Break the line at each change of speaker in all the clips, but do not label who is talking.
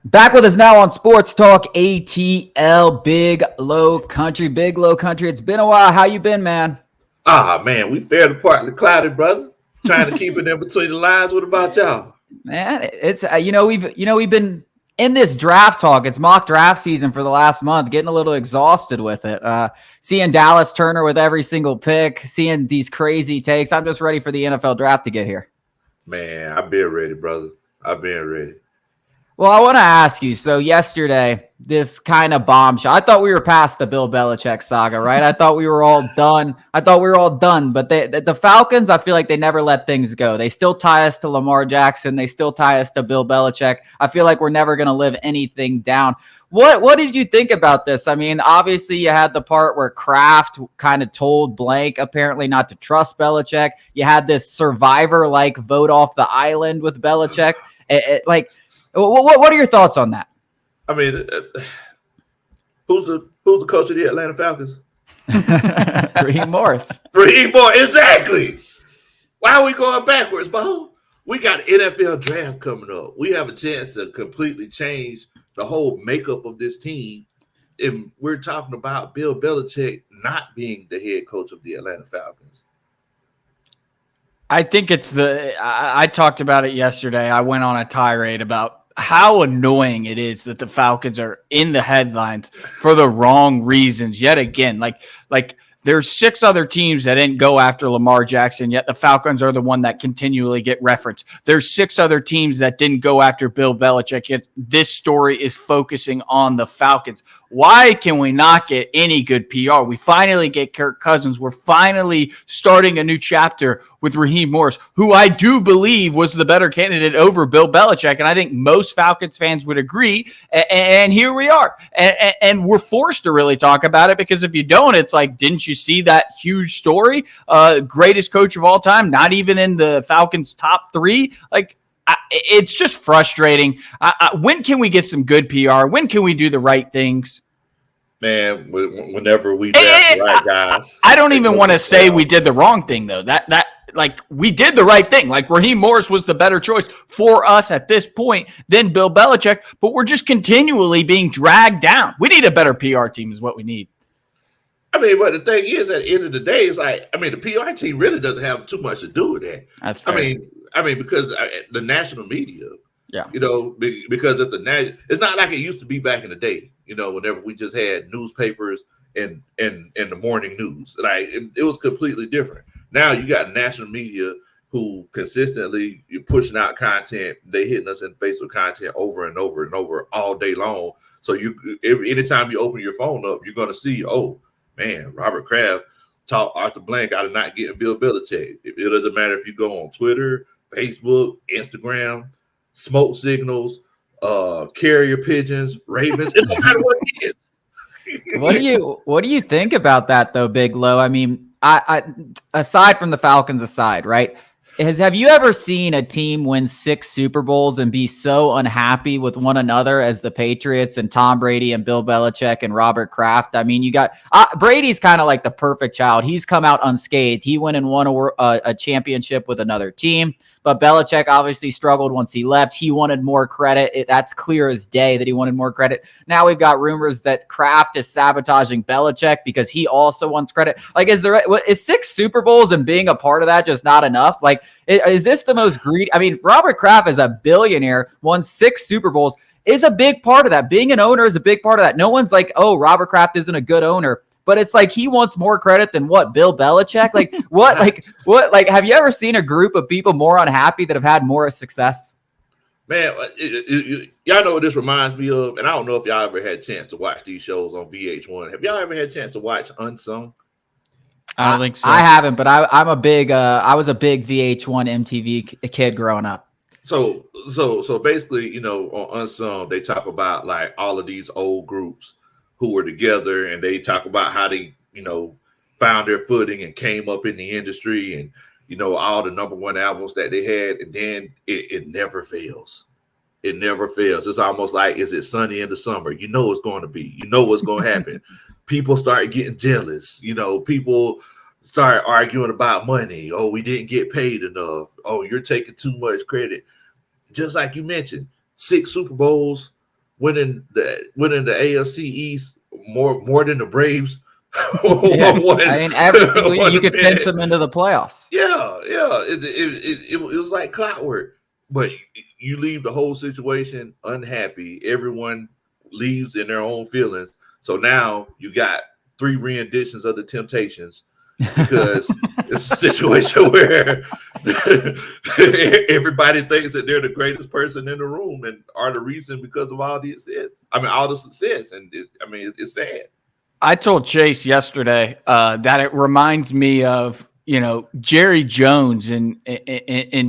Back with us now on Sports Talk ATL, Big Low Country. Big Low Country, it's been a while. How you been, man?
Man, we fared partly cloudy, brother. Trying to keep it in between the lines. What about y'all?
Man, it's we've been in this draft talk. It's mock draft season for the last month, getting a little exhausted with it. Seeing Dallas Turner with every single pick, seeing these crazy takes. I'm just ready for the NFL draft to get here.
Man, I've been ready, brother. I've been ready.
Well, I want to ask you. So yesterday, this kind of bombshell. I thought we were past the Bill Belichick saga, right? I thought we were all done. But the Falcons, I feel like they never let things go. They still tie us to Lamar Jackson. They still tie us to Bill Belichick. I feel like we're never going to live anything down. What did you think about this? I mean, obviously you had the part where Kraft kind of told Blank apparently not to trust Belichick. You had this survivor-like vote off the island with Belichick. What are your thoughts on that?
I mean, who's the coach of the Atlanta Falcons?
Raheem Morris.
Raheem Morris, exactly. Why are we going backwards, Bo? We got an NFL draft coming up. We have a chance to completely change the whole makeup of this team. And we're talking about Bill Belichick not being the head coach of the Atlanta Falcons.
I think I talked about it yesterday. I went on a tirade about how annoying it is that the Falcons are in the headlines for the wrong reasons yet again. Like there's 6 other teams that didn't go after Lamar Jackson, yet the Falcons are the one that continually get referenced. There's 6 other teams that didn't go after Bill Belichick, yet this story is focusing on the Falcons. Why can we not get any good PR? We finally get Kirk Cousins. We're finally starting a new chapter with Raheem Morris, who I do believe was the better candidate over Bill Belichick. And I think most Falcons fans would agree. And here we are. And we're forced to really talk about it, because if you don't, it's like, didn't you see that huge story? Greatest coach of all time, not even in the Falcons' top 3. It's just frustrating. When can we get some good PR? When can we do the right things?
Man, whenever we draft the right guys.
I don't even want to say we did the wrong thing, though. Like, we did the right thing. Like, Raheem Morris was the better choice for us at this point than Bill Belichick, but we're just continually being dragged down. We need a better PR team is what we need.
I mean, but the thing is, at the end of the day, it's like, I mean, the PR team really doesn't have too much to do with that.
That's fair.
I mean, because the national media,
yeah,
because of it's not like it used to be back in the day. Whenever we just had newspapers and the morning news, like it was completely different. Now you got national media who consistently you're pushing out content. They hitting us in the face with content over and over and over all day long. So anytime you open your phone up, you're going to see, oh man, Robert Kraft taught Arthur Blank out of not getting Bill Belichick. It doesn't matter if you go on Twitter, Facebook, Instagram, smoke signals, carrier pigeons, ravens. It doesn't matter what it is.
What do you think about that, though, Big Low? I mean, I aside from the Falcons aside, right? Have you ever seen a team win 6 Super Bowls and be so unhappy with one another as the Patriots and Tom Brady and Bill Belichick and Robert Kraft? I mean, you got Brady's kind of like the perfect child. He's come out unscathed. He went and won a championship with another team. But Belichick obviously struggled once he left. He wanted more credit. That's clear as day that he wanted more credit. Now we've got rumors that Kraft is sabotaging Belichick because he also wants credit. Like, is 6 Super Bowls and being a part of that just not enough? Like, is this the most greedy? I mean, Robert Kraft is a billionaire, won 6 Super Bowls, is a big part of that. Being an owner is a big part of that. No one's like, oh, Robert Kraft isn't a good owner. But it's like he wants more credit than what, Bill Belichick? Like what? Like have you ever seen a group of people more unhappy that have had more success?
Man, y'all know what this reminds me of, and I don't know if y'all ever had a chance to watch these shows on VH1. Have y'all ever had a chance to watch Unsung?
I don't think so.
I haven't, but I'm a big. I was a big VH1 MTV kid growing up.
So basically, on Unsung, they talk about like all of these old groups who were together, and they talk about how they, found their footing and came up in the industry, and all the number 1 albums that they had, and then it never fails. It never fails. It's almost like, is it sunny in the summer? You know it's going to be. You know what's going to happen. People start getting jealous. People start arguing about money. Oh, we didn't get paid enough. Oh, you're taking too much credit. Just like you mentioned, 6 Super Bowls, winning the AFC East more than the Braves.
Yeah. I mean, every single year you could pinch them into the playoffs.
Yeah. It was like clockwork. But you leave the whole situation unhappy. Everyone leaves in their own feelings. So now you got 3 renditions of the Temptations because it's a situation where everybody thinks that they're the greatest person in the room and are the reason because of all the success. All the success. And it's sad.
I told Chase yesterday that it reminds me of, Jerry Jones and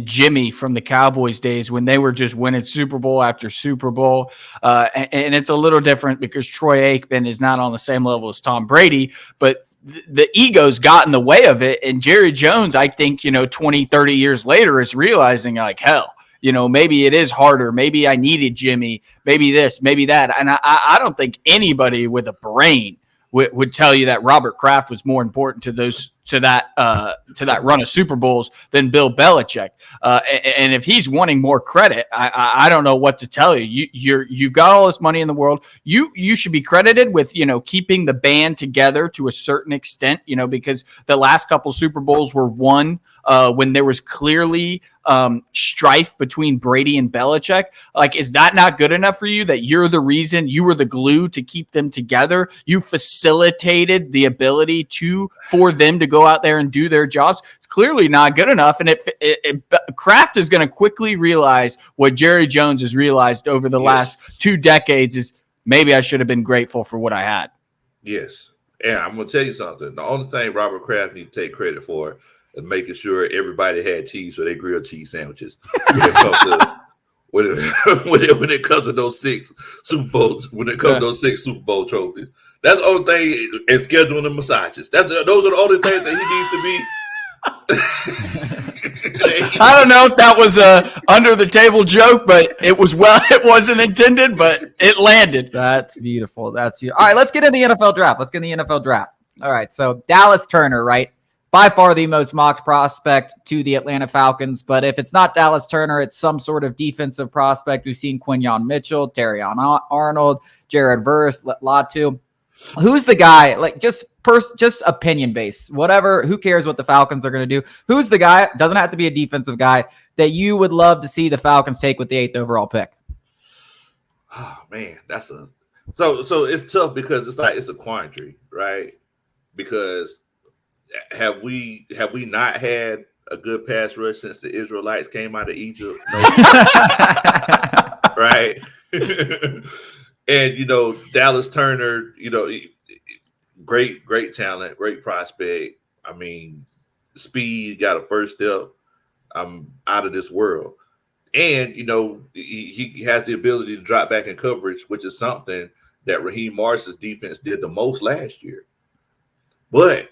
Jimmy from the Cowboys days when they were just winning Super Bowl after Super Bowl. And it's a little different because Troy Aikman is not on the same level as Tom Brady, but the egos got in the way of it. And Jerry Jones, I think, 20, 30 years later is realizing like, hell, maybe it is harder. Maybe I needed Jimmy, maybe this, maybe that. And I don't think anybody with a brain would tell you that Robert Kraft was more important to that run of Super Bowls than Bill Belichick. And if he's wanting more credit, I don't know what to tell you. You've got all this money in the world. You should be credited with keeping the band together to a certain extent. Because the last couple Super Bowls were won when there was clearly strife between Brady and Belichick. Like, is that not good enough for you that you're the reason, you were the glue to keep them together? You facilitated the ability for them to go out there and do their jobs. It's clearly not good enough. And Kraft is going to quickly realize what Jerry Jones has realized over the last 2 decades is maybe I should have been grateful for what I had.
Yes. And I'm going to tell you something. The only thing Robert Kraft needs to take credit for is making sure everybody had cheese for their grilled cheese sandwiches when it comes to those 6 Super Bowls, when it comes to those 6 Super Bowl trophies. That's the only thing, and scheduling the massages. Those are the only things that he needs to be.
I don't know if that was a under the table joke, but it wasn't intended, but it landed.
That's beautiful. All right, let's get in the NFL draft. All right, so Dallas Turner, right? By far the most mocked prospect to the Atlanta Falcons. But if it's not Dallas Turner, it's some sort of defensive prospect. We've seen Quinyon Mitchell, Terrion Arnold, Jared Verse, Latu. Who's the guy? Like just opinion based, whatever. Who cares what the Falcons are going to do? Who's the guy? Doesn't have to be a defensive guy that you would love to see the Falcons take with the 8th overall pick.
Oh man, so it's tough because it's a quandary, right? Because have we not had a good pass rush since the Israelites came out of Egypt? No. Right. And Dallas Turner, great talent, great prospect. I mean, speed, got a first step. Out of this world. And he has the ability to drop back in coverage, which is something that Raheem Morris's defense did the most last year. But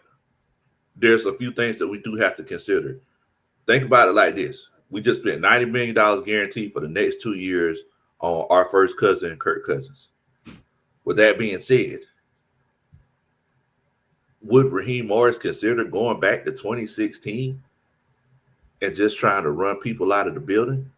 there's a few things that we do have to consider. Think about it like this. We just spent $90 million guaranteed for the next 2 years on our first cousin, Kirk Cousins. With that being said, would Raheem Morris consider going back to 2016 and just trying to run people out of the building?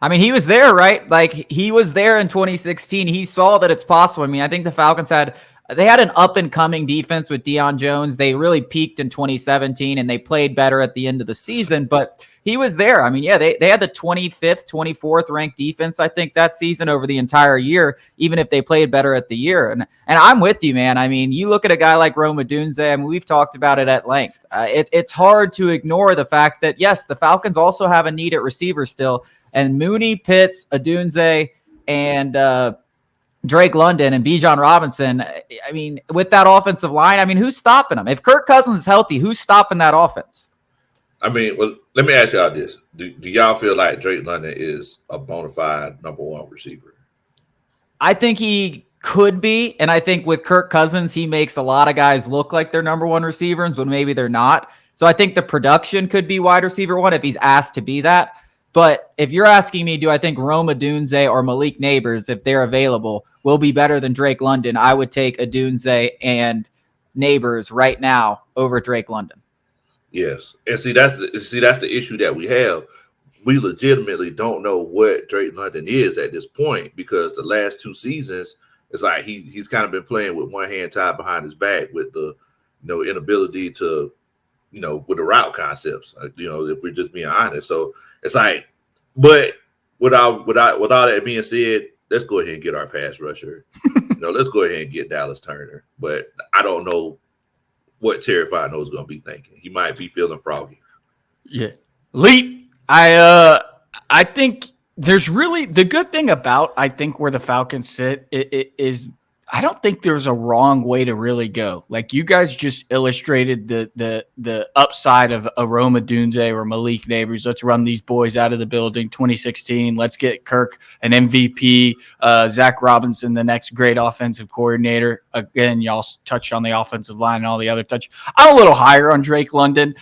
I mean, he was there, right? Like, he was there in 2016. He saw that it's possible. I mean, I think the Falcons had an up-and-coming defense with Deion Jones. They really peaked in 2017, and they played better at the end of the season. But he was there. I mean, yeah, they had the 25th, 24th ranked defense, I think, that season over the entire year, even if they played better at the year. And I'm with you, man. I mean, you look at a guy like Rome Odunze. I mean, we've talked about it at length. It's hard to ignore the fact that, yes, the Falcons also have a need at receiver still. And Mooney, Pitts, Odunze, and Drake London and Bijan Robinson, I mean, with that offensive line, I mean, who's stopping them? If Kirk Cousins is healthy, who's stopping that offense?
I mean, well, let me ask y'all this. Do y'all feel like Drake London is a bona fide number 1 receiver?
I think he could be. And I think with Kirk Cousins, he makes a lot of guys look like they're number 1 receivers when maybe they're not. So I think the production could be wide receiver 1 if he's asked to be that. But if you're asking me, do I think Rome Odunze or Malik Neighbors, if they're available, will be better than Drake London? I would take Odunze and Neighbors right now over Drake London.
Yes, and see that's the issue that we have. we legitimately don't know what Drake London is at this point, because the last 2 seasons, it's like he's kind of been playing with one hand tied behind his back with the inability to with the route concepts. If we're just being honest, so it's like, but without that being said, let's go ahead and get our pass rusher. Let's go ahead and get Dallas Turner. But I don't know what Terry Fontenot is going to be thinking. He might be feeling froggy.
Yeah, Lee, I think there's really the good thing about where the Falcons sit is I don't think there's a wrong way to really go. Like, you guys just illustrated the upside of Aroma Dunze or Malik Neighbors. Let's run these boys out of the building. 2016. Let's get Kirk an MVP. Zach Robinson, the next great offensive coordinator. Again, y'all touched on the offensive line and all the other touch. I'm a little higher on Drake London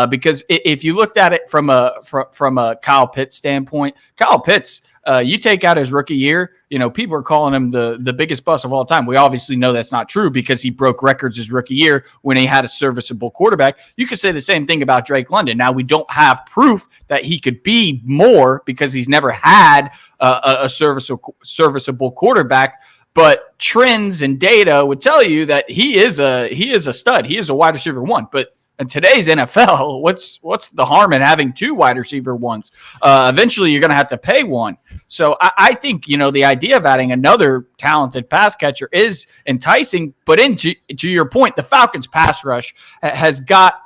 because if you looked at it from a Kyle Pitts standpoint, Kyle Pitts. You take out his rookie year, people are calling him the biggest bust of all time. We obviously know that's not true because he broke records his rookie year when he had a serviceable quarterback. You could say the same thing about Drake London. Now, we don't have proof that he could be more because he's never had a serviceable quarterback. But trends and data would tell you that he is a stud. He is a wide receiver 1. But in today's NFL, what's the harm in having 2 wide receiver 1s? Eventually, you're going to have to pay one. So I think, the idea of adding another talented pass catcher is enticing. But to your point, the Falcons' pass rush has got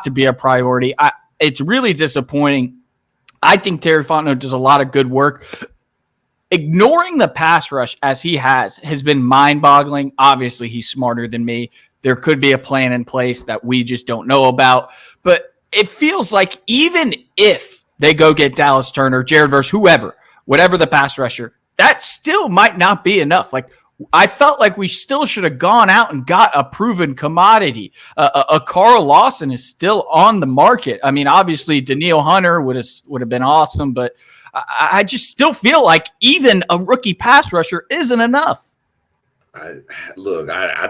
to be a priority. It's really disappointing. I think Terry Fontenot does a lot of good work. Ignoring the pass rush as he has been mind-boggling. Obviously, he's smarter than me. There could be a plan in place that we just don't know about. But it feels like even if they go get Dallas Turner, Jared Verse, whoever, whatever the pass rusher, that still might not be enough. Like, I felt like we still should have gone out and got a proven commodity. A Carl Lawson is still on the market. I mean, obviously, Danielle Hunter would have been awesome, but I just still feel like even a rookie pass rusher isn't enough.
I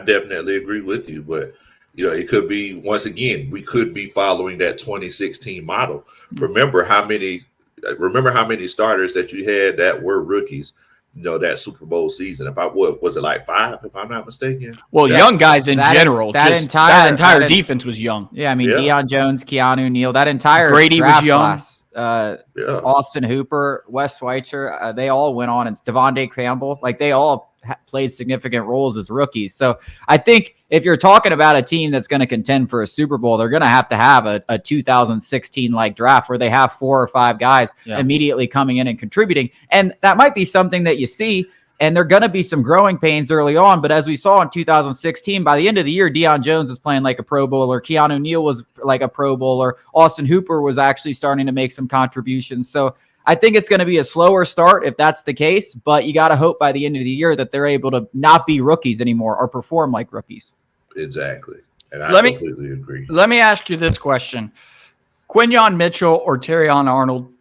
definitely agree with you, but it could be, once again, we could be following that 2016 model. Remember how many starters that you had that were rookies, that Super Bowl season. Was it like 5, if I'm not mistaken?
Well, young guys in general.
That
entire defense was young.
Yeah, I mean, Deion Jones, Keanu Neal, that entire
Grady
draft
was young.
class. Austin Hooper, Wes Schweitzer, they all went on, and Devontae Campbell, like, they all played significant roles as rookies. So I think if you're talking about a team that's going to contend for a Super Bowl, they're going to have a 2016 like draft where they have 4 or 5 guys immediately coming in and contributing. And that might be something that you see, and there are going to be some growing pains early on. But as we saw in 2016, by the end of the year, Deion Jones was playing like a Pro Bowler. Keanu Neal was like a Pro Bowler. Austin Hooper was actually starting to make some contributions. So I think it's going to be a slower start if that's the case, but you got to hope by the end of the year that they're able to not be rookies anymore or perform like rookies.
Exactly. And I completely agree.
Let me ask you this question. Quinyon Mitchell or Terrion Arnold,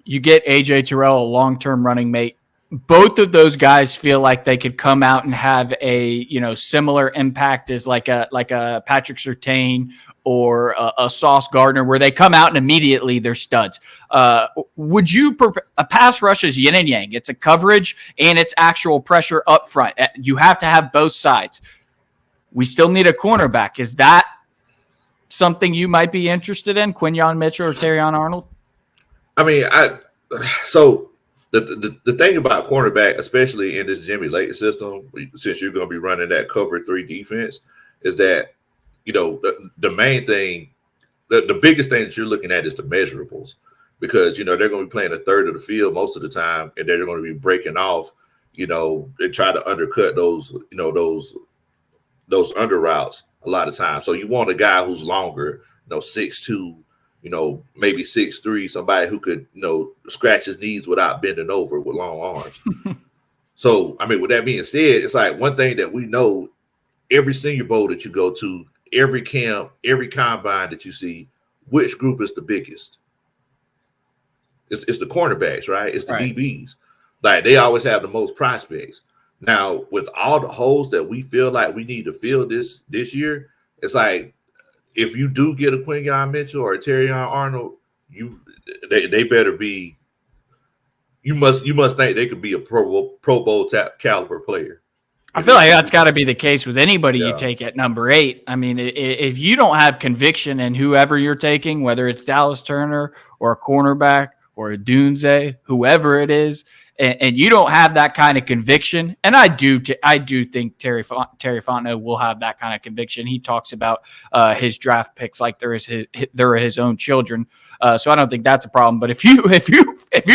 you get AJ Terrell, a long-term running mate. Both of those guys feel like they could come out and have a similar impact as like a Patrick Surtain or a Sauce Gardner, where they come out and immediately they're studs. Would you a pass rush is yin and yang? It's a coverage and it's actual pressure up front. You have to have both sides. We still need a cornerback. Is that something you might be interested in, Quinyon Mitchell or Terrion Arnold?
I mean, the thing about cornerback, especially in this Jimmy Lake system, since you're going to be running that cover 3 defense, is that the main thing, the biggest thing that you're looking at is the measurables, because they're going to be playing a third of the field most of the time, and they're going to be breaking off, and try to undercut those under routes a lot of times. So you want a guy who's longer, 6'2", maybe 6'3", somebody who could, scratch his knees without bending over with long arms. So, I mean, with that being said, it's like one thing that we know, every Senior Bowl that you go to, every camp, every combine that you see, which group is the biggest? It's the cornerbacks, right? It's the DBs. Like, they always have the most prospects. Now, with all the holes that we feel like we need to fill this year, it's like, if you do get a Quinyon Mitchell or a Terrion Arnold, they better be. You must think they could be a Pro Bowl caliber player.
I feel like that's got to be the case with anybody you
Yeah.
take at number 8. I mean, if you don't have conviction in whoever you're taking, whether it's Dallas Turner or a cornerback or a Dunze, whoever it is, and you don't have that kind of conviction, and I do think Terry Fontenot will have that kind of conviction. He talks about his draft picks like they're his own children. So I don't think that's a problem. But if you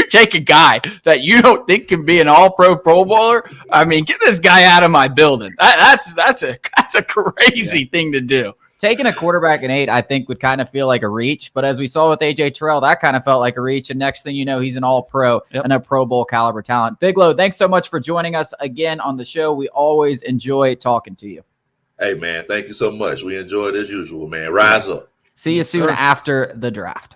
take a guy that you don't think can be an All-Pro Pro Bowler, I mean, get this guy out of my building. That's a crazy thing to do.
Taking a quarterback in 8, I think, would kind of feel like a reach. But as we saw with A.J. Terrell, that kind of felt like a reach. And next thing you know, he's an all-pro and a Pro Bowl caliber talent. Big Low, thanks so much for joining us again on the show. We always enjoy talking to you.
Hey, man, thank you so much. We enjoyed as usual, man. Rise up.
See you soon after the draft.